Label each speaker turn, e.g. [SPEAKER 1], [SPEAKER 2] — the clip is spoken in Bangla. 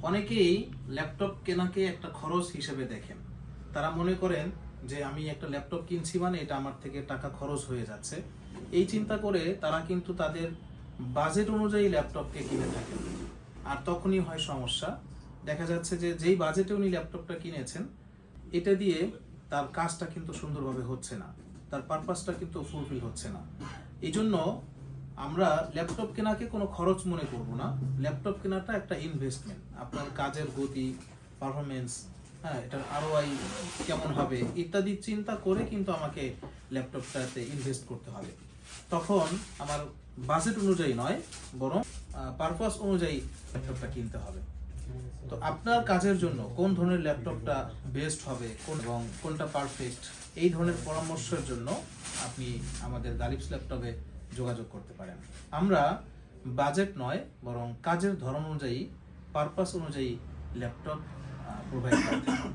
[SPEAKER 1] অনেকেই ল্যাপটপ কেনাকে একটা খরচ হিসেবে দেখেন। তারা মনে করেন যে আমি একটা ল্যাপটপ কিনছি মানে এটা আমার থেকে টাকা খরচ হয়ে যাচ্ছে। এই চিন্তা করে তারা কিন্তু তাদের বাজেট অনুযায়ী ল্যাপটপকে কিনে থাকেন। আর তখনই হয় সমস্যা। দেখা যাচ্ছে যে যেই বাজেটে উনি ল্যাপটপটা কিনেছেন, এটা দিয়ে তার কাজটা কিন্তু সুন্দরভাবে হচ্ছে না, তার পারপাসটা কিন্তু ফুলফিল হচ্ছে না। এই জন্য আমরা ল্যাপটপ কেনাকে কোনো খরচ মনে করব না। ল্যাপটপ কেনাটা একটা ইনভেস্টমেন্ট। আপনার কাজের গতি, পারফরমেন্স, হ্যাঁ, এটার আরওআই কেমন হবে ইত্যাদি চিন্তা করে কিন্তু আমাকে ল্যাপটপটাতে ইনভেস্ট করতে হবে। তখন আমার বাজেট অনুযায়ী নয়, বরং পারপাস অনুযায়ী ল্যাপটপটা কিনতে হবে। তো আপনার কাজের জন্য কোন ধরনের ল্যাপটপটা বেস্ট হবে এবং কোনটা পারফেক্ট, এই ধরনের পরামর্শের জন্য আপনি আমাদের গালিবস ল্যাপটপে যোগাযোগ করতে পারেন। আমরা বাজেট নয়, বরং কাজের ধরন অনুযায়ী, পারপাস অনুযায়ী ল্যাপটপ প্রোভাইড করে থাকি।